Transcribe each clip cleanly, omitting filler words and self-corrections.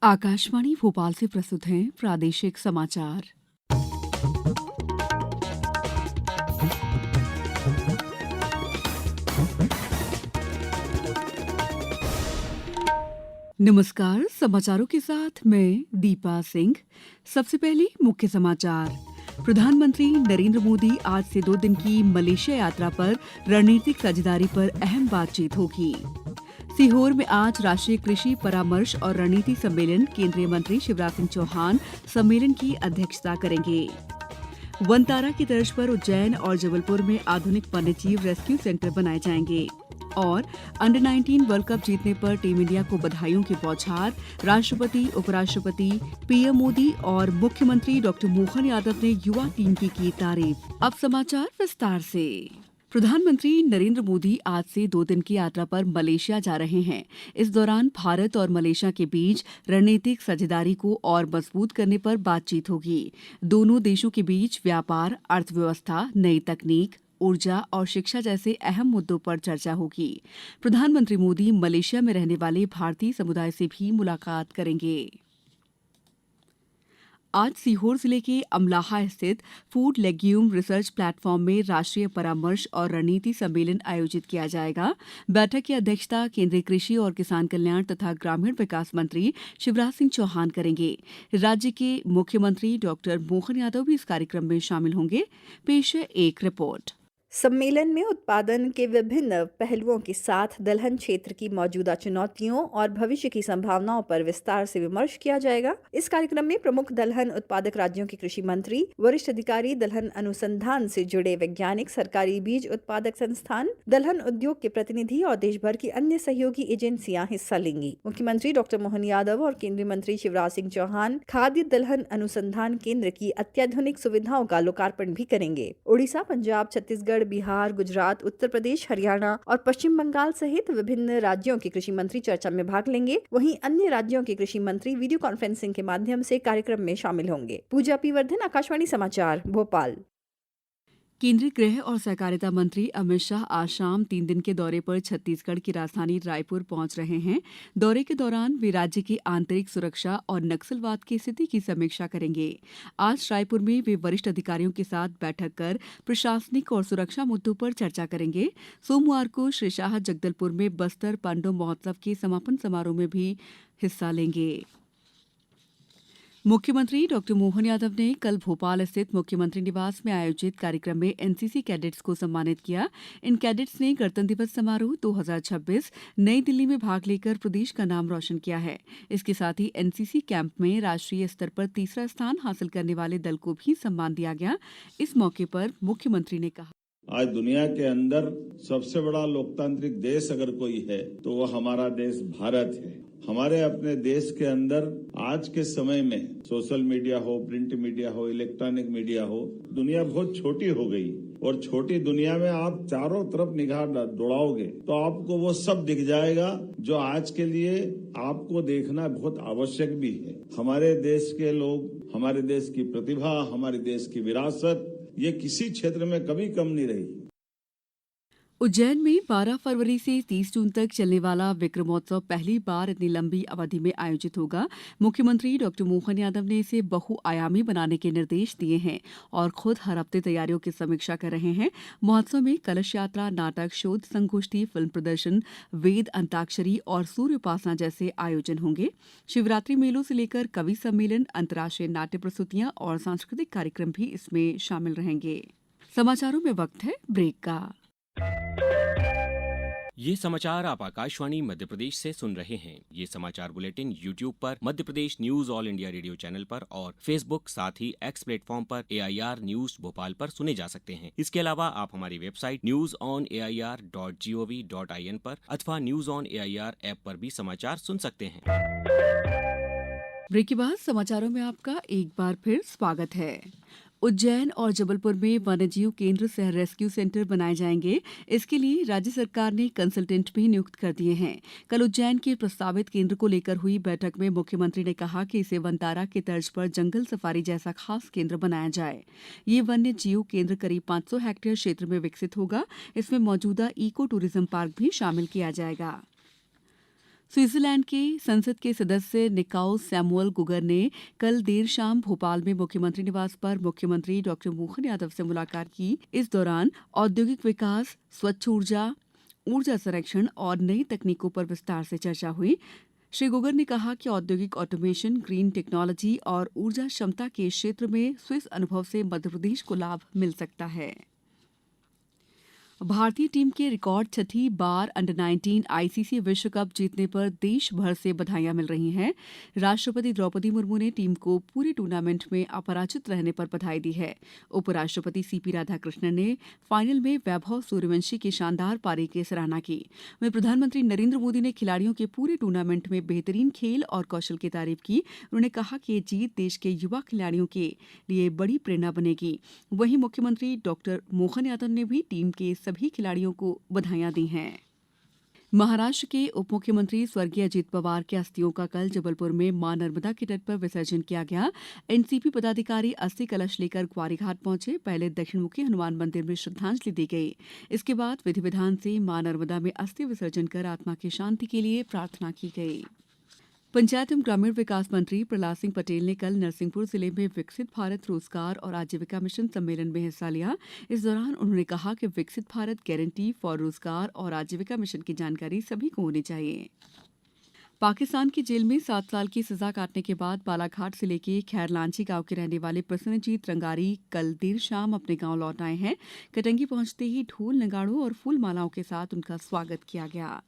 आकाशवाणी भोपाल से प्रस्तुत हैं प्रादेशिक समाचार। नमस्कार, समाचारों के साथ मैं दीपा सिंह। सबसे पहले मुख्य समाचार। प्रधानमंत्री नरेंद्र मोदी आज से 2 दिन की मलेशिया यात्रा पर रणनीतिक साझेदारी पर अहम बातचीत होगी। सीहोर में आज राष्ट्रीय कृषि परामर्श और रणनीति सम्मेलन, केंद्रीय मंत्री शिवराज सिंह चौहान सम्मेलन की अध्यक्षता करेंगे। वनतारा की तर्ज पर उज्जैन और जबलपुर में आधुनिक वन्यजीव रेस्क्यू सेंटर बनाए जाएंगे। और अंडर 19 वर्ल्ड कप जीतने पर टीम इंडिया को बधाइयों की बौछार। राष्ट्रपति, उपराष्ट्रपति, पीएम मोदी और मुख्यमंत्री डॉ. मोहन यादव ने युवा टीम की तारीफ। अब समाचार विस्तार से। प्रधानमंत्री नरेंद्र मोदी आज से 2 दिन की यात्रा पर मलेशिया जा रहे हैं। इस दौरान भारत और मलेशिया के बीच रणनीतिक साझेदारी को और मजबूत करने पर बातचीत होगी। दोनों देशों के बीच व्यापार, अर्थव्यवस्था, नई तकनीक, ऊर्जा और शिक्षा जैसे अहम मुद्दों पर चर्चा होगी। प्रधानमंत्री मोदी मलेशिया में रहने वाले भारतीय समुदाय से भी मुलाकात करेंगे। आज सीहोर जिले के अमलाहा स्थित फूड लेग्यूम रिसर्च प्लेटफॉर्म में राष्ट्रीय परामर्श और रणनीति सम्मेलन आयोजित किया जाएगा। बैठक की अध्यक्षता केंद्रीय कृषि और किसान कल्याण तथा ग्रामीण विकास मंत्री शिवराज सिंह चौहान करेंगे। राज्य के मुख्यमंत्री डॉ. मोहन यादव भी इस कार्यक्रम में शामिल होंगे। पेश है एक रिपोर्ट। सम्मेलन में उत्पादन के विभिन्न पहलुओं के साथ दलहन क्षेत्र की मौजूदा चुनौतियों और भविष्य की संभावनाओं पर विस्तार से विमर्श किया जाएगा। इस कार्यक्रम में प्रमुख दलहन उत्पादक राज्यों के कृषि मंत्री, वरिष्ठ अधिकारी, दलहन अनुसंधान से जुड़े वैज्ञानिक, सरकारी बीज उत्पादक संस्थान, दलहन उद्योग के प्रतिनिधि और देश भर की अन्य सहयोगी एजेंसियां हिस्सा लेंगी। मुख्यमंत्री डॉ. मोहन यादव और केंद्रीय मंत्री शिवराज सिंह चौहान खाद्य दलहन अनुसंधान केंद्र की अत्याधुनिक सुविधाओं का लोकार्पण भी करेंगे। उड़ीसा, पंजाब, छत्तीसगढ़, बिहार, गुजरात, उत्तर प्रदेश, हरियाणा और पश्चिम बंगाल सहित विभिन्न राज्यों के कृषि मंत्री चर्चा में भाग लेंगे। वहीं अन्य राज्यों के कृषि मंत्री वीडियो कॉन्फ्रेंसिंग के माध्यम से कार्यक्रम में शामिल होंगे। पूजा पी वर्धन, आकाशवाणी समाचार, भोपाल। केंद्रीय गृह और सहकारिता मंत्री अमित शाह आज शाम 3 दिन के दौरे पर छत्तीसगढ़ की राजधानी रायपुर पहुंच रहे हैं। दौरे के दौरान वे राज्य की आंतरिक सुरक्षा और नक्सलवाद की स्थिति की समीक्षा करेंगे। आज रायपुर में वे वरिष्ठ अधिकारियों के साथ बैठक कर प्रशासनिक और सुरक्षा मुद्दों पर चर्चा करेंगे। सोमवार को श्री शाह जगदलपुर में बस्तर पांडव महोत्सव के समापन समारोह में भी हिस्सा लेंगे। मुख्यमंत्री डॉ. मोहन यादव ने कल भोपाल स्थित मुख्यमंत्री निवास में आयोजित कार्यक्रम में एनसीसी कैडेट्स को सम्मानित किया। इन कैडेट्स ने गणतंत्र दिवस समारोह 2026 नई दिल्ली में भाग लेकर प्रदेश का नाम रोशन किया है। इसके साथ ही एनसीसी कैंप में राष्ट्रीय स्तर पर तीसरा स्थान हासिल करने वाले दल को भी सम्मान दिया गया। इस मौके पर मुख्यमंत्री ने कहा, आज दुनिया के अंदर सबसे बड़ा लोकतांत्रिक देश अगर कोई है तो वो हमारा देश भारत है। हमारे अपने देश के अंदर आज के समय में सोशल मीडिया हो, प्रिंट मीडिया हो, इलेक्ट्रॉनिक मीडिया हो, दुनिया बहुत छोटी हो गई और छोटी दुनिया में आप चारों तरफ निगाह दौड़ाओगे तो आपको वो सब दिख जाएगा जो आज के लिए आपको देखना बहुत आवश्यक भी है। हमारे देश के लोग, हमारे देश की प्रतिभा, हमारे देश की विरासत, ये किसी क्षेत्र में कभी कम नहीं रही। उज्जैन में 12 फरवरी से 30 जून तक चलने वाला विक्रमोत्सव पहली बार इतनी लंबी अवधि में आयोजित होगा। मुख्यमंत्री डॉ. मोहन यादव ने इसे बहुआयामी बनाने के निर्देश दिए हैं और खुद हर हफ्ते तैयारियों की समीक्षा कर रहे हैं। महोत्सव में कलश यात्रा, नाटक, शोध संगोष्ठी, फिल्म प्रदर्शन, वेद, अंताक्षरी और सूर्य उपासना जैसे आयोजन होंगे। शिवरात्रि मेलों से लेकर कवि सम्मेलन, अंतर्राष्ट्रीय नाट्य प्रस्तुतियां और सांस्कृतिक कार्यक्रम भी इसमें शामिल रहेंगे। समाचारों में वक्त है ब्रेक का। ये समाचार आप आकाशवाणी मध्य प्रदेश से सुन रहे हैं। ये समाचार बुलेटिन YouTube पर Madhya Pradesh news All India Radio channel पर और Facebook साथ ही X प्लेटफॉर्म पर AIR न्यूज भोपाल पर सुने जा सकते हैं। इसके अलावा आप हमारी वेबसाइट newsonair.gov.in पर अथवा न्यूज ऑन AIR ऐप पर भी समाचार सुन सकते हैं। ब्रेक के बाद समाचारों में आपका एक बार फिर स्वागत है। उज्जैन और जबलपुर में वन्यजीव केंद्र सह रेस्क्यू सेंटर बनाए जाएंगे। इसके लिए राज्य सरकार ने कंसल्टेंट भी नियुक्त कर दिए हैं। कल उज्जैन के प्रस्तावित केंद्र को लेकर हुई बैठक में मुख्यमंत्री ने कहा कि इसे वनतारा की तर्ज पर जंगल सफारी जैसा खास केंद्र बनाया जाए। ये वन्य जीव केंद्र करीब 500 हेक्टेयर क्षेत्र में विकसित होगा। इसमें मौजूदा इको टूरिज्म पार्क भी शामिल किया जाएगा। स्विट्जरलैंड के संसद के सदस्य निकाउस सैमुअल गुगर ने कल देर शाम भोपाल में मुख्यमंत्री निवास पर मुख्यमंत्री डॉक्टर मोहन यादव से मुलाकात की। इस दौरान औद्योगिक विकास, स्वच्छ ऊर्जा, ऊर्जा संरक्षण और नई तकनीकों पर विस्तार से चर्चा हुई। श्री गुगर ने कहा कि औद्योगिक ऑटोमेशन, ग्रीन टेक्नोलॉजी और ऊर्जा क्षमता के क्षेत्र में स्विस अनुभव से मध्यप्रदेश को लाभ मिल सकता है। भारतीय टीम के रिकॉर्ड छठी बार अंडर-19 आईसीसी विश्व कप जीतने पर देश भर से बधाइयां मिल रही हैं। राष्ट्रपति द्रौपदी मुर्मू ने टीम को पूरे टूर्नामेंट में अपराजित रहने पर बधाई दी है। उपराष्ट्रपति सीपी राधाकृष्णन ने फाइनल में वैभव सूर्यवंशी की शानदार पारी की सराहना की। वहीं प्रधानमंत्री नरेंद्र मोदी ने खिलाड़ियों के पूरे टूर्नामेंट में बेहतरीन खेल और कौशल की तारीफ की। उन्होंने कहा कि ये जीत देश के युवा खिलाड़ियों के लिए बड़ी प्रेरणा बनेगी। वहीं मुख्यमंत्री डॉक्टर मोहन यादव ने भी टीम के सभी खिलाड़ियों को बधाइयां दी हैं। महाराष्ट्र के उप मुख्यमंत्री स्वर्गीय अजित पवार की अस्थियों का कल जबलपुर में मां नर्मदा के तट पर विसर्जन किया गया। एनसीपी पदाधिकारी अस्थि कलश लेकर ग्वारी घाट पहुंचे। पहले दक्षिणमुखी हनुमान मंदिर में श्रद्धांजलि दी गई। इसके बाद विधि विधान से मां नर्मदा में अस्थि विसर्जन कर आत्मा की शांति के लिए प्रार्थना की गई। पंचायत एवं ग्रामीण विकास मंत्री प्रहलाद सिंह पटेल ने कल नरसिंहपुर जिले में विकसित भारत रोजगार और आजीविका मिशन सम्मेलन में हिस्सा लिया। इस दौरान उन्होंने कहा कि विकसित भारत गारंटी फॉर रोजगार और आजीविका मिशन की जानकारी सभी को होनी चाहिए। पाकिस्तान की जेल में 7 साल की सजा काटने के बाद बालाघाट जिले के खैरलांची गांव के रहने वाले प्रसन्नजीत रंगारी कल देर शाम अपने गांव लौट आए हैं। कटंगी पहुंचते ही ढोल नगाड़ों और फूल मालाओं के साथ उनका स्वागत किया गया।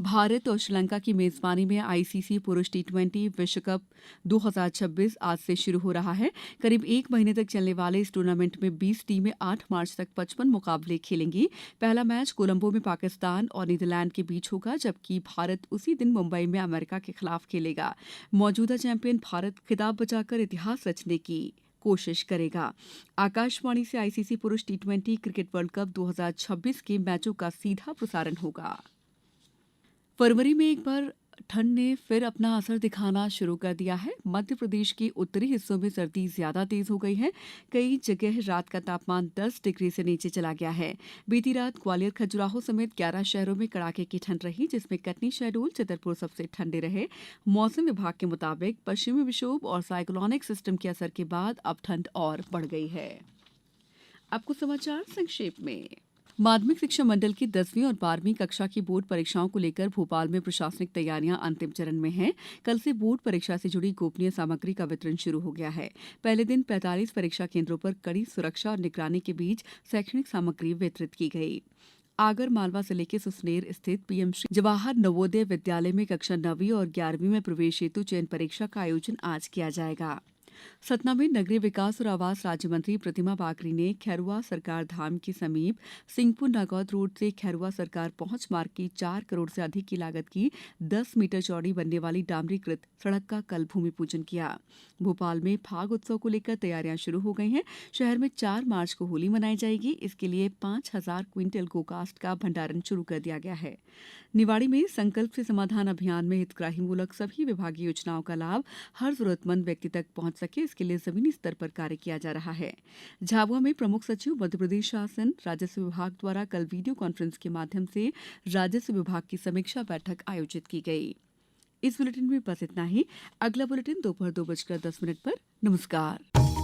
भारत और श्रीलंका की मेजबानी में आईसीसी पुरुष टी20 विश्व कप 2026 आज से शुरू हो रहा है। करीब एक महीने तक चलने वाले इस टूर्नामेंट में 20 टीमें 8 मार्च तक 55 मुकाबले खेलेंगी। पहला मैच कोलंबो में पाकिस्तान और नीदरलैंड के बीच होगा, जबकि भारत उसी दिन मुंबई में अमेरिका के खिलाफ खेलेगा। मौजूदा चैंपियन भारत खिताब बचाकर इतिहास रचने की कोशिश करेगा। आकाशवाणी से आईसीसी पुरुष टी20 क्रिकेट वर्ल्ड कप 2026 के मैचों का सीधा प्रसारण होगा। फरवरी में एक बार ठंड ने फिर अपना असर दिखाना शुरू कर दिया है। मध्य प्रदेश के उत्तरी हिस्सों में सर्दी ज्यादा तेज हो गई है। कई जगह रात का तापमान 10 डिग्री से नीचे चला गया है। बीती रात ग्वालियर, खजुराहो समेत 11 शहरों में कड़ाके की ठंड रही, जिसमें कटनी, शहडोल, छतरपुर सबसे ठंडे रहे। मौसम विभाग के मुताबिक पश्चिमी विक्षोभ और साइक्लोनिक सिस्टम के असर के बाद अब ठंड और बढ़ गई है। अब कुछ समाचार संक्षेप में। माध्यमिक शिक्षा मंडल की 10वीं और 12वीं कक्षा की बोर्ड परीक्षाओं को लेकर भोपाल में प्रशासनिक तैयारियां अंतिम चरण में हैं। कल से बोर्ड परीक्षा से जुड़ी गोपनीय सामग्री का वितरण शुरू हो गया है। पहले दिन 45 परीक्षा केंद्रों पर कड़ी सुरक्षा और निगरानी के बीच शैक्षणिक सामग्री वितरित की गई। आगर मालवा जिले के सुसनेर स्थित पीएम श्री जवाहर नवोदय विद्यालय में कक्षा 9वीं और 11वीं में प्रवेश हेतु चयन परीक्षा का आयोजन आज किया जाएगा। सतना में नगरीय विकास और आवास राज्य मंत्री प्रतिमा बाकरी ने खैरुआ सरकार धाम के समीप सिंहपुर नागौद रोड से खैरुआ सरकार पहुंच मार्ग की 4 करोड़ से अधिक की लागत की 10 मीटर चौड़ी बनने वाली डामरीकृत सड़क का कल भूमि पूजन किया। भोपाल में फाग उत्सव को लेकर तैयारियां शुरू हो गई हैं। शहर में 4 मार्च को होली मनाई जाएगी। इसके लिए 5000 क्विंटल गोकास्ट का भंडारण शुरू कर दिया गया है। निवाड़ी में संकल्प से समाधान अभियान में हितग्राही मूलक सभी विभागीय योजनाओं का लाभ हर जरूरतमंद व्यक्ति तक पहुंच सके, इसके लिए जमीनी स्तर पर कार्य किया जा रहा है। झाबुआ में प्रमुख सचिव मध्यप्रदेश शासन राजस्व विभाग द्वारा कल वीडियो कॉन्फ्रेंस के माध्यम से राजस्व विभाग की समीक्षा बैठक आयोजित की गई। इस बुलेटिन में बस इतना ही। अगला बुलेटिन दोपहर 2:10 पर। नमस्कार।